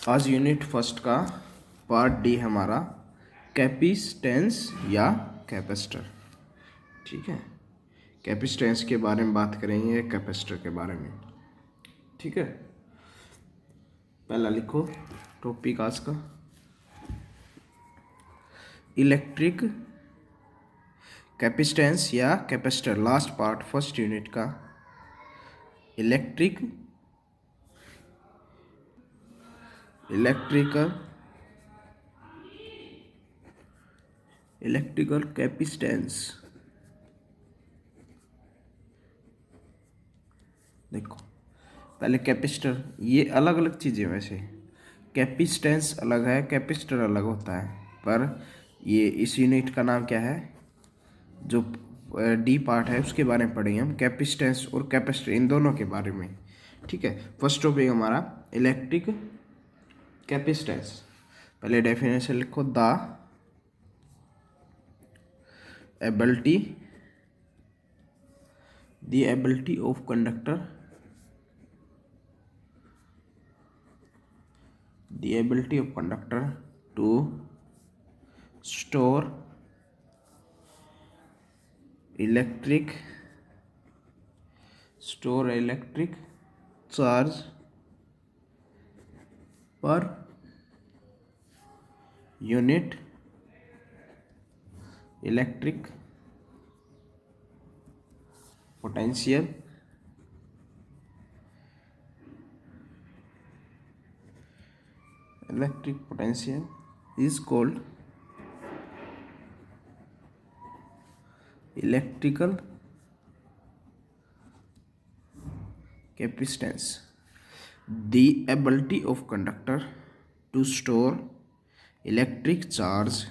आज unit first का part D हमारा कैपेसिटेंस या कैपेसिटर। ठीक है, कैपेसिटेंस के बारे में बात करेंगे, कैपेसिटर के बारे में। ठीक है, पहला लिखो टॉपिक आज का इलेक्ट्रिक कैपेसिटेंस या capacitor. Last part first unit का इलेक्ट्रिकल कैपेसिटेंस। देखो पहले कैपेसिटर, ये अलग अलग चीज़ें वैसे, कैपेसिटेंस अलग है, कैपेसिटर अलग होता है, पर ये इस यूनिट का नाम क्या है, जो डी पार्ट है उसके बारे में पढ़ेंगे हम, कैपेसिटेंस और कैपेसिटर इन दोनों के बारे में। ठीक है, फर्स्ट टॉपिक हमारा इलेक्ट्रिक कैपेसिटेंस। पहले डेफिनेशन लिखो, the ability of conductor, the ability of conductor to store electric charge per unit electric potential is called electrical capacitance. The ability of conductor to store electric charge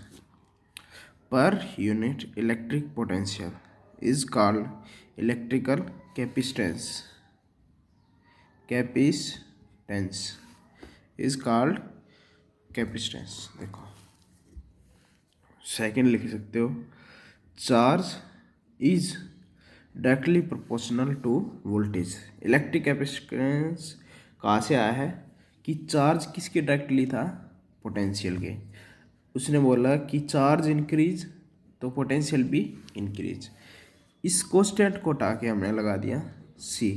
per unit electric potential is called electrical capacitance. Is called capacitance. देखो second लिख सकते हो, charge is directly proportional to voltage. Electric capacitance कहाँ से आया है कि charge किसके डायरेक्टली था, पोटेंशियल के। उसने बोला कि चार्ज इंक्रीज तो पोटेंशियल भी इंक्रीज। इस कांस्टेंट को हटा के हमने लगा दिया सी।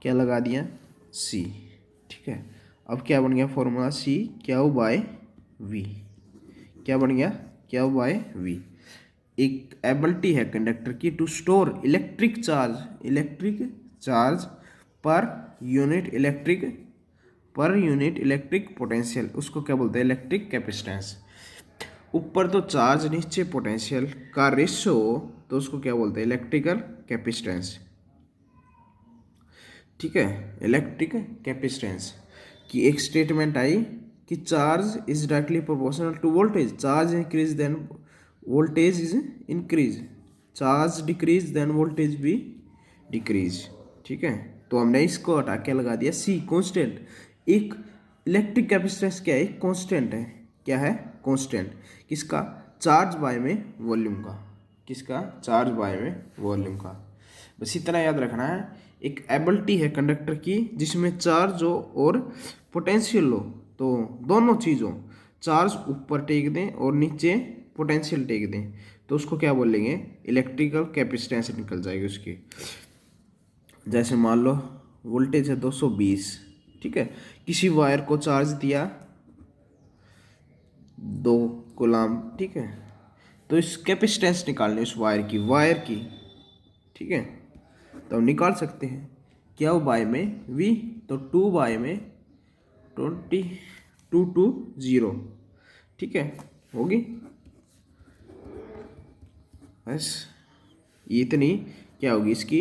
क्या लगा दिया, सी। ठीक है, अब क्या बन गया formula, C Q by V. क्या बन गया, क्यू बाय वी। एक एबिलिटी है कंडक्टर की to store electric charge per unit electric potential, उसको क्या बोलते हैं, इलेक्ट्रिक कैपेसिटेंस। ऊपर तो चार्ज नीचे पोटेंशियल का रेशो हो तो उसको क्या बोलते हैं, इलेक्ट्रिकल कैपेसिटेंस। ठीक है, इलेक्ट्रिक कैपेसिटेंस की एक स्टेटमेंट आई कि charge is directly proportional to voltage. Charge increase then voltage is increase, charge decrease then voltage भी डिक्रीज। ठीक है, तो हमने इसको हटा के लगा दिया सी, कांस्टेंट। एक इलेक्ट्रिक कैपेसिटेंस क्या है, एक कांस्टेंट है। क्या है, कांस्टेंट। किसका, चार्ज बाय में वॉल्यूम का। किसका, चार्ज बाय में वॉल्यूम का। बस इतना याद रखना है। एक एबिलिटी है कंडक्टर की जिसमें चार्ज हो और पोटेंशियल हो, तो दोनों चीज़ों, चार्ज ऊपर टेक दें और नीचे पोटेंशियल टेक दें, तो उसको क्या बोलेंगे, इलेक्ट्रिकल कैपेसिटेंस निकल जाएगी उसकी। जैसे मान लो वोल्टेज है 220। ठीक है, किसी वायर को चार्ज दिया 2 कूलम। ठीक है, तो इस कैपेसिटेंस निकालनी उस वायर की। ठीक है, तो हम निकाल सकते हैं क्या हो, बाय में वी, तो 2 बाय में 2220। ठीक है, होगी बस ये इतनी क्या होगी इसकी,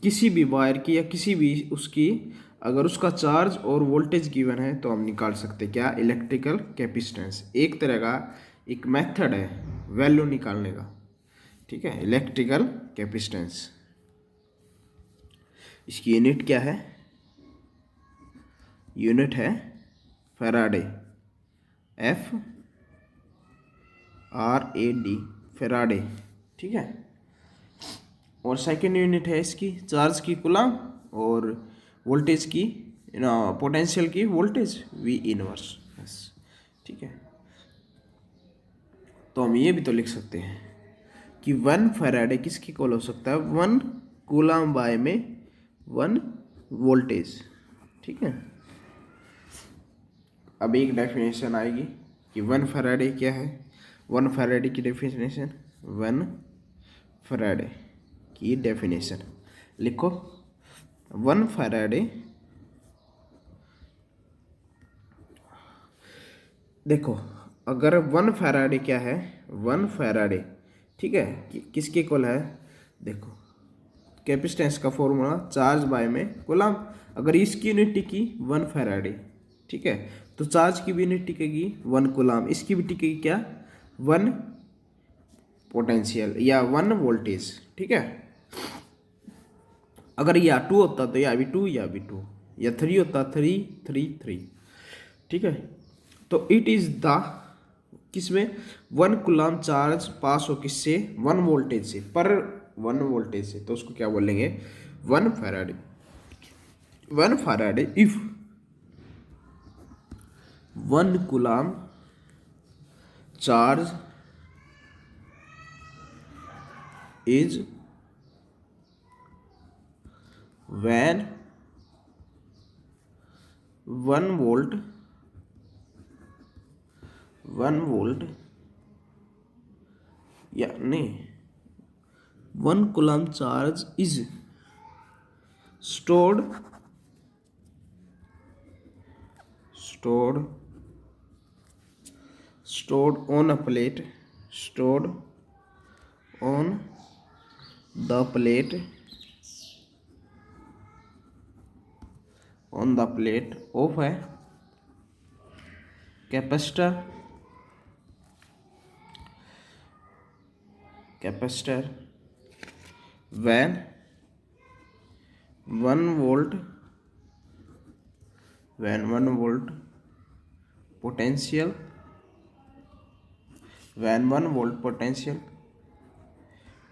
किसी भी वायर की या किसी भी उसकी, अगर उसका चार्ज और वोल्टेज गिवन है तो हम निकाल सकते क्या, इलेक्ट्रिकल कैपेसिटेंस। एक तरह का एक मेथड है वैल्यू निकालने का। ठीक है, इलेक्ट्रिकल कैपेसिटेंस। इसकी यूनिट क्या है, यूनिट है फैराडे, FRAD, फैराडे। ठीक है, और सेकेंड यूनिट है इसकी चार्ज की कूलम और वोल्टेज की पोटेंशियल की वोल्टेज V इनवर्स, बस। ठीक है, तो हम ये भी तो लिख सकते हैं कि 1 फैराडे किसकी इक्वल हो सकता है, 1 कूलम्ब बाय में 1 वोल्टेज। ठीक है, अब एक डेफिनेशन आएगी कि 1 फैराडे क्या है। 1 फैराडे की डेफिनेशन, 1 फैराडे की डेफिनेशन लिखो। 1 फैराडे, देखो अगर 1 फैराडे क्या है, 1 फैराडे, ठीक है, किसके इक्वल है, देखो कैपेसिटेंस का फॉर्मूला चार्ज बाय में कूलम्ब। अगर इसकी यूनिट टिकी 1 फैराडे, ठीक है, तो चार्ज की भी यूनिट टिकेगी 1 कूलम्ब, इसकी भी टिकेगी क्या, 1 पोटेंशियल या 1 वोल्टेज। ठीक है, अगर या 2 होता तो या भी 2 या भी 2, या 3 होता 3 3 3। ठीक है, तो इट इज द, किसमें, 1 कूलम्ब चार्ज पास हो किससे, 1 वोल्टेज से, पर 1 वोल्टेज से, तो उसको क्या बोलेंगे, 1 Faraday. 1 Faraday if 1 coulomb charge is when 1 volt या नहीं, 1 coulomb charge is stored on a plate, stored on the plate of a capacitor when 1 volt potential, when 1 volt potential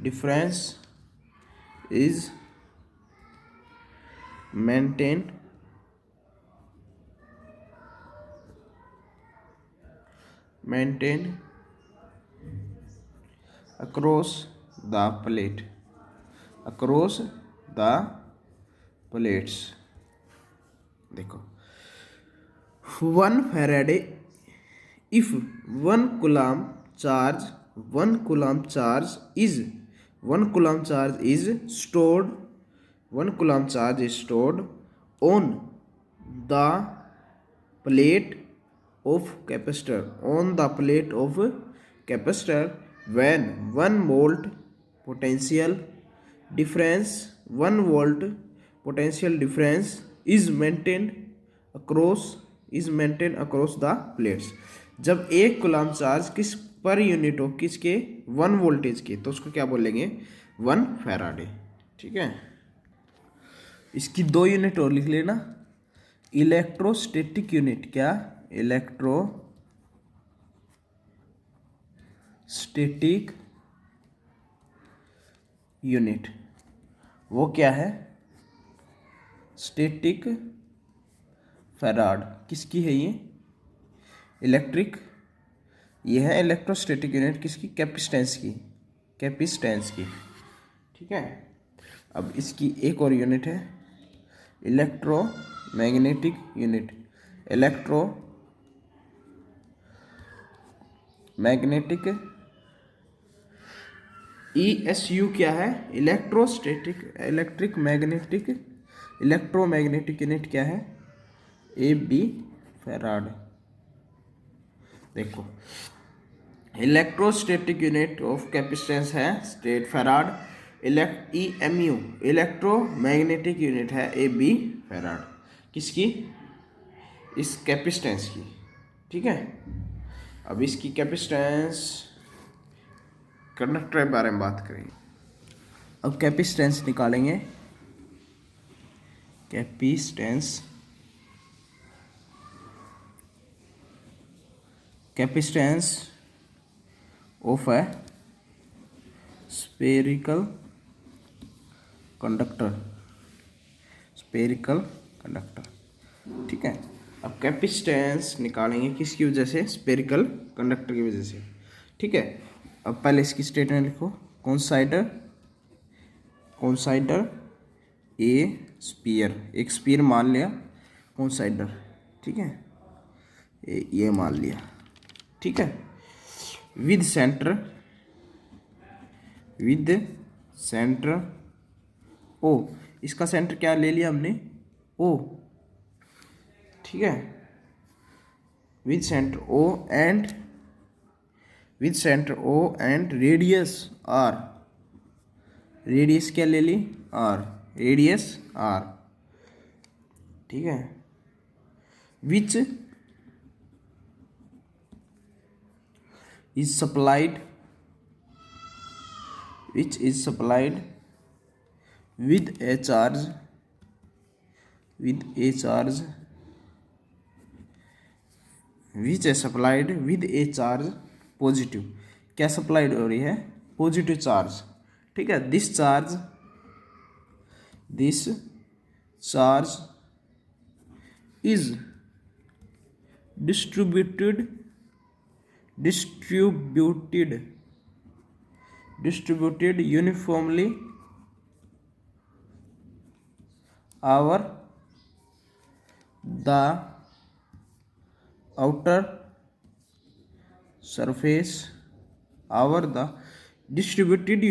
difference is maintained across the plates। देखो 1 Faraday if 1 coulomb charge is 1 coulomb charge is stored 1 coulomb charge is stored on the plate of capacitor when 1 volt potential difference 1 volt potential difference is maintained across the plates। जब 1 coulomb charge किस per unit हो, किसके, 1 voltage के, तो उसको क्या बोलेंगे, 1 Faraday. ठीक है, इसकी 2 यूनिट और लिख लेना। इलेक्ट्रोस्टैटिक यूनिट, क्या, इलेक्ट्रोस्टैटिक यूनिट, वो क्या है, स्टैटिक फैराड। किसकी है ये, इलेक्ट्रिक, ये है इलेक्ट्रोस्टैटिक यूनिट किसकी, कैपेसिटेंस की। ठीक है, अब इसकी एक और यूनिट है इलेक्ट्रोमैग्नेटिक यूनिट। इलेक्ट्रोमैग्नेटिक ESU क्या है, इलेक्ट्रोमैग्नेटिक यूनिट क्या है, AB फैराड। देखो इलेक्ट्रोस्टैटिक यूनिट ऑफ कैपेसिटेंस है state farad, EMU electromagnetic unit है AB फैराड। किसकी, इस कैपेसिटेंस की। ठीक है, अब इसकी कैपेसिटेंस, कंडक्टर के बारे में बात करेंगे। अब कैपेसिटेंस निकालेंगे, capacitance of A spherical conductor. Capacitance निकालेंगे किसकी वजह से, स्फेरिकल कंडक्टर की वजह से। ठीक है, अब पहले इसकी स्टेटमेंट लिखो। कॉन्साइडर ए स्पीयर, एक स्पीयर मान लिया कॉन्साइडर, ठीक है, ये मान लिया, ठीक है, विद सेंटर ओ, इसका सेंटर क्या ले लिया हमने, ओ, ठीक है, with centre O and radius R, radius क्या ले ली, आर, रेडियस आर, ठीक है, which is supplied with a charge which is supplied with a charge positive, क्या सप्लाइड हो रही है, पॉजिटिव चार्ज, ठीक है, this charge is distributed uniformly over the outer surface distributed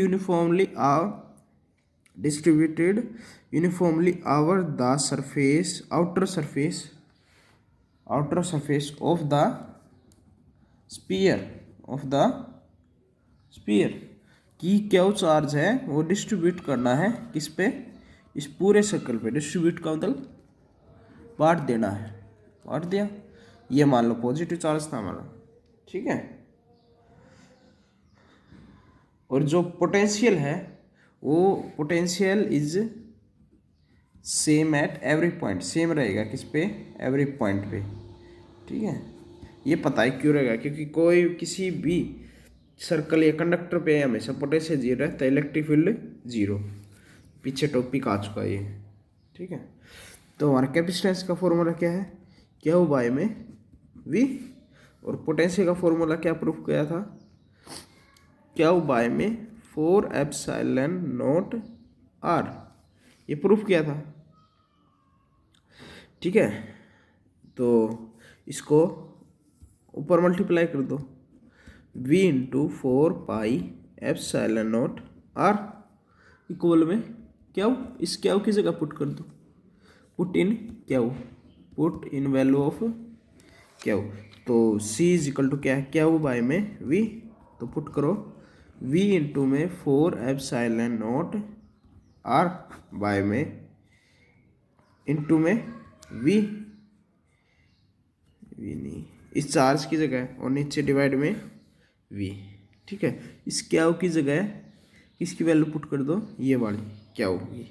uniformly over the outer surface of the sphere की क्या charge है वो डिस्ट्रीब्यूट करना है किस पे, इस पूरे सर्कल पे। डिस्ट्रीब्यूट का मतलब बांट देना है, बांट दिया, ये मान लो पॉजिटिव चार्ज था हमारा, ठीक है। और जो पोटेंशियल है वो potential is same at every point, same रहेगा किस पे, एवरी पॉइंट पे, ठीक है। ये पता है क्यों रहेगा, क्योंकि कोई किसी भी सर्कल या कंडक्टर पे हमेशा पोटेंशियल जीरो है तो इलेक्ट्रिक फील्ड जीरो, पीछे टॉपिक आ चुका है ये, ठीक है। तो हमारा कैपेसिटेंस का फॉर्मूला क्या है, क्यू बाय में वी, और पोटेंशियल का फॉर्मूला क्या प्रूफ किया था, क्यू बाय में 4 एप्सिलॉन नॉट आर, ये प्रूफ किया था, ठीक है। तो इसको ऊपर मल्टीप्लाई कर दो, v into 4 pi epsilon naught R equal में क्या हो, इस क्या की जगह पुट कर दो, पुट इन वैल्यू ऑफ क्या हो, तो c इज इक्वल टू क्या है, क्या हो बाय में v, तो पुट करो v इंटू में 4 एप्सिलॉन नॉट आर बाय में इंटू में v नहीं, इस चार्ज की जगह और नीचे डिवाइड में v, ठीक है। इस क्या की जगह किसकी वैल्यू पुट कर दो, ये वाली क्या होगी,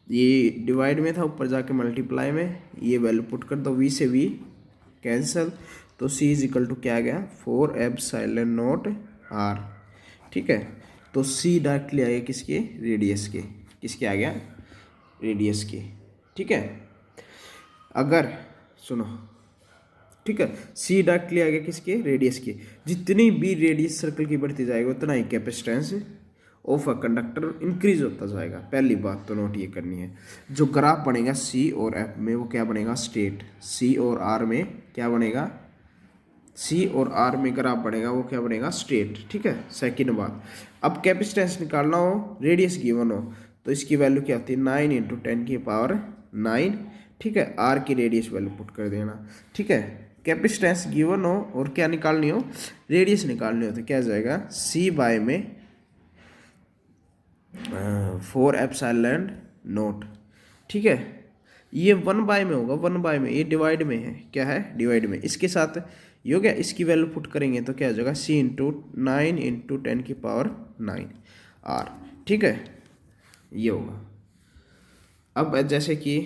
ये डिवाइड में था, ऊपर जाके मल्टीप्लाई में ये वैल्यू पुट कर दो, v से v कैंसिल, तो c इज इक्वल टू क्या आ गया, 4 एप्सिलॉन नॉट r, ठीक है। तो c डायरेक्टली आ गया किसके, रेडियस के, किसके आ गया, रेडियस के, ठीक है। अगर सुनो, ठीक है, सी डायरेक्टली आ गया किसके, रेडियस के, जितनी भी रेडियस सर्कल की बढ़ती जाएगी उतना ही capacitance of a conductor increase होता जाएगा। पहली बात तो नोट ये करनी है, जो ग्राफ बनेगा सी और एफ में वो क्या बनेगा, स्टेट, सी और आर में क्या बनेगा, सी और आर में ग्राफ बनेगा वो क्या बनेगा, स्टेट, ठीक है। सेकेंड बात, अब कैपेसिटेंस निकालना हो, रेडियस गिवन हो, तो इसकी वैल्यू क्या होती है, 9 इंटू 10 की पावर 9, ठीक है, आर की रेडियस वैल्यू पुट कर देना, ठीक है। कैपेसिटेंस गिवन हो और क्या निकालनी हो, रेडियस निकालनी हो, तो क्या जाएगा, सी बाय में 4 एप्सिलॉन नॉट, ठीक है। ये 1 बाय में होगा, 1 बाय में, ये डिवाइड में है, क्या है, डिवाइड में, इसके साथ ये हो गया, इसकी वैल्यू पुट करेंगे तो क्या हो जाएगा, सी इंटू 9 इंटू 10 की पावर 9 आर, ठीक है, ये होगा। अब जैसे कि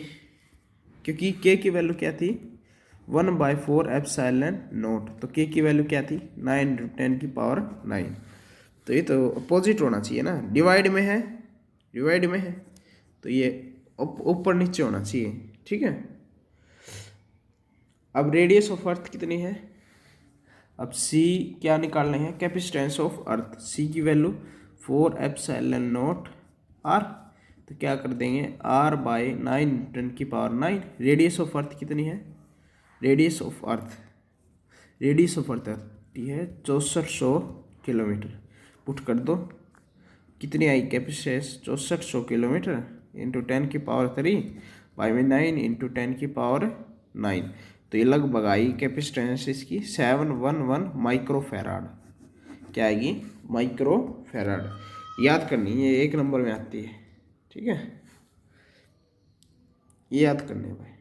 क्योंकि के की वैल्यू क्या थी, 1/4 एप्सिलॉन नॉट, तो के की वैल्यू क्या थी, 9 इंटू 10 की पावर 9, तो ये तो अपोजिट होना चाहिए ना, डिवाइड में है, तो ये ऊपर नीचे होना चाहिए, ठीक है। अब रेडियस ऑफ अर्थ कितनी है, अब सी क्या निकालने हैं, कैपेसिटेंस ऑफ अर्थ, सी की वैल्यू 4 एप्सिलॉन नॉट आर, तो क्या कर देंगे r/9 × 10⁻⁹। रेडियस ऑफ अर्थ कितनी है, रेडियस ऑफ अर्थ आती है 6400 किलोमीटर। पुट कर दो, कितनी आई कैपेसिटेंस 6400 किलोमीटर इंटू 10⁻³ / 9 × 10⁻⁹। तो ये लगभग आई कैपेसिटेंस इसकी 711 माइक्रोफेराड। क्या आएगी, माइक्रोफेराड। याद करनी, ये 1 नंबर में आती है, ठीक है, ये याद करनी है भाई।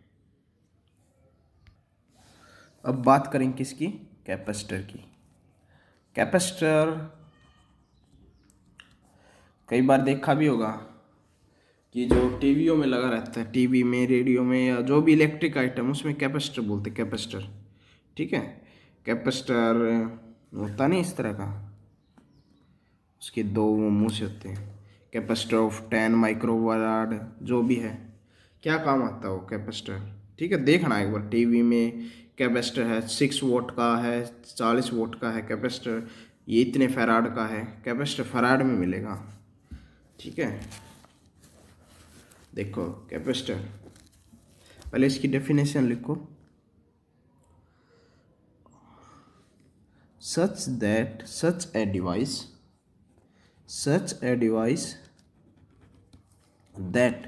अब बात करेंगे किसकी, कैपेसिटर की। कैपेसिटर कई बार देखा भी होगा कि जो टीवियों में लगा रहता है, टीवी में, रेडियो में, या जो भी इलेक्ट्रिक आइटम, उसमें कैपेसिटर बोलते हैं, कैपेसिटर, ठीक है। कैपेसिटर होता नहीं इस तरह का, उसके 2 मुंह से होते हैं। कैपेसिटर ऑफ 10 माइक्रोफैराड जो भी है, क्या काम आता है वो कैपेसिटर, ठीक है। देखना एक बार, टीवी में कैपेसिटर है 6 वोल्ट का है, 40 वोल्ट का है कैपेसिटर, ये इतने फैराड का है कैपेसिटर, फैराड में मिलेगा, ठीक है। देखो कैपेसिटर, पहले इसकी डेफिनेशन लिखो, such a device that,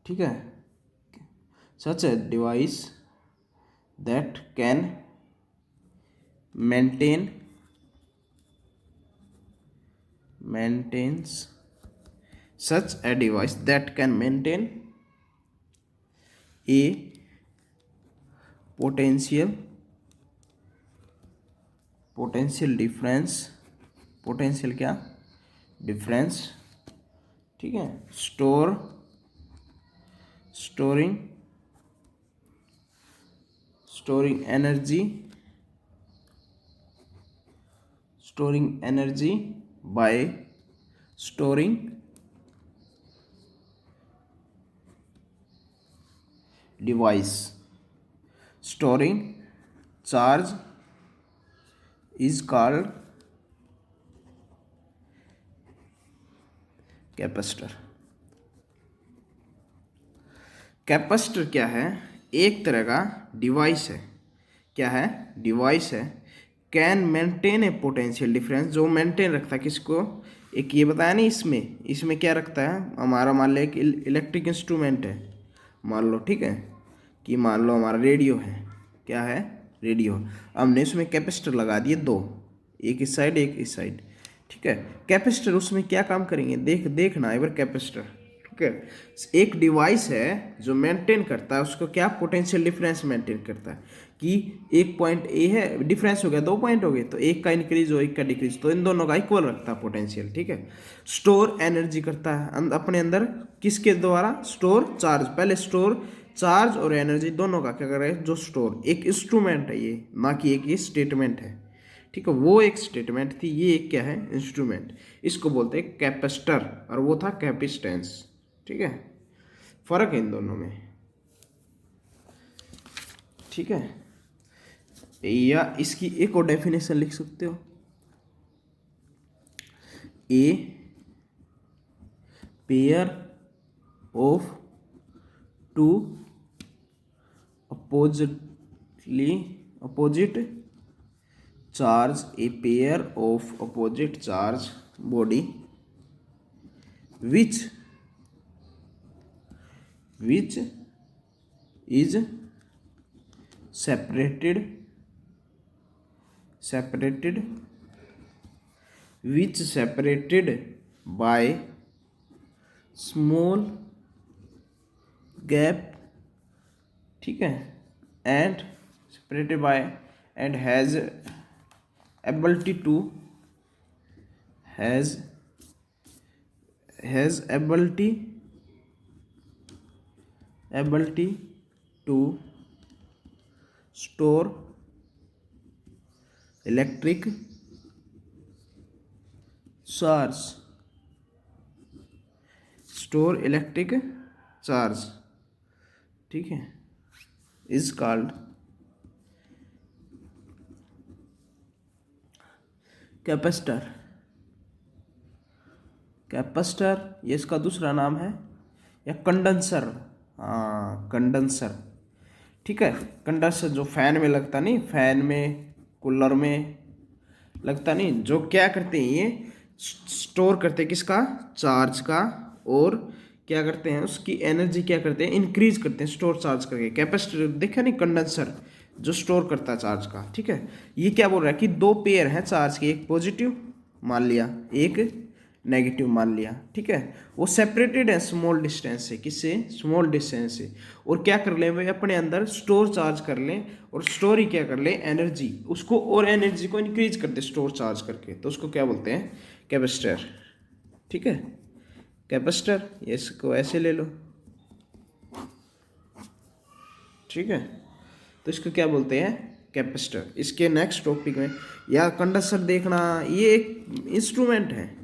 ठीक है, such a device that can maintains such a device that can maintain a potential difference, potential क्या, डिफरेंस, ठीक है, storing energy by storing device, storing charge is called capacitor. Capacitor क्या है, एक तरह का डिवाइस है, क्या है, डिवाइस है, can maintain A potential difference, जो मेंटेन रखता है किसको, एक ये बताया नहीं, इसमें क्या रखता है, हमारा मान लो एक इलेक्ट्रिक इंस्ट्रूमेंट है, मान लो, ठीक है, कि मान लो हमारा रेडियो है, क्या है, रेडियो, हमने उसमें कैपेसिटर लगा दिए 2, एक इस साइड एक इस साइड, ठीक है। कैपेसिटर उसमें क्या काम करेंगे, देखना एक बार कैपेसिटर, ठीक है, एक डिवाइस है जो मेंटेन करता है, उसको क्या, पोटेंशियल डिफरेंस मेंटेन करता है, कि एक पॉइंट ए है, डिफरेंस हो गया 2 पॉइंट हो गए, तो एक का इंक्रीज हो एक का डिक्रीज, तो इन दोनों का इक्वल रखता है पोटेंशियल, ठीक है। स्टोर एनर्जी करता है अपने अंदर, किसके द्वारा, स्टोर चार्ज, पहले स्टोर चार्ज और एनर्जी दोनों का क्या कर रहा है, जो स्टोर, एक इंस्ट्रूमेंट है ये, ना कि एक ये स्टेटमेंट है, ठीक है, वो एक स्टेटमेंट थी, ये एक क्या है, इंस्ट्रूमेंट, इसको बोलते हैं कैपेसिटर, और वो था कैपेसिटेंस, ठीक है, फर्क है इन दोनों में, ठीक है। या इसकी एक और डेफिनेशन लिख सकते हो, a pair of 2 opposite charge, a pair of opposite charge body which is separated by small gap, ठीक है, and separated by and has ability to store electric charge, ठीक है। Is called capacitor. कैपेसिटर ये इसका दूसरा नाम है, या कंडेंसर। हाँ कंडेंसर, ठीक है। कंडेंसर जो फैन में लगता नहीं, फैन में कूलर में लगता नहीं, जो क्या करते हैं ये स्टोर करते हैं किसका, चार्ज का, और क्या करते हैं उसकी एनर्जी क्या करते हैं, इंक्रीज करते हैं स्टोर चार्ज करके। कैपेसिटर देखा नहीं, कंडेंसर जो स्टोर करता है चार्ज का, ठीक है। ये क्या बोल रहा है कि दो पेयर हैं चार्ज के, एक पॉजिटिव मान लिया, एक नेगेटिव मान लिया, ठीक है। वो सेपरेटेड है स्मॉल डिस्टेंस से, किससे, स्मॉल डिस्टेंस से, और क्या कर लें वे अपने अंदर स्टोर चार्ज कर लें, और स्टोर ही क्या कर लें, एनर्जी उसको, और एनर्जी को इंक्रीज करते स्टोर चार्ज करके, तो उसको क्या बोलते हैं, कैपेसिटर, ठीक है। कैपेसिटर ये इसको ऐसे ले लो, ठीक है, तो इसको क्या बोलते हैं, कैपेसिटर। इसके नेक्स्ट टॉपिक में, या कंडेंसर देखना, ये एक इंस्ट्रूमेंट है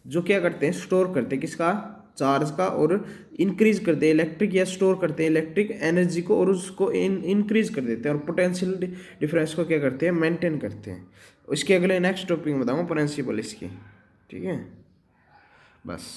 जो क्या करते हैं, स्टोर करते हैं किसका, चार्ज का, और इंक्रीज करते हैं इलेक्ट्रिक, या स्टोर करते हैं इलेक्ट्रिक एनर्जी को, और उसको इंक्रीज कर देते हैं, और पोटेंशियल डिफरेंस को क्या करते हैं, मेंटेन करते हैं। इसके अगले नेक्स्ट टॉपिक में बताऊंगा प्रिंसिपल इसकी, ठीक है, बस।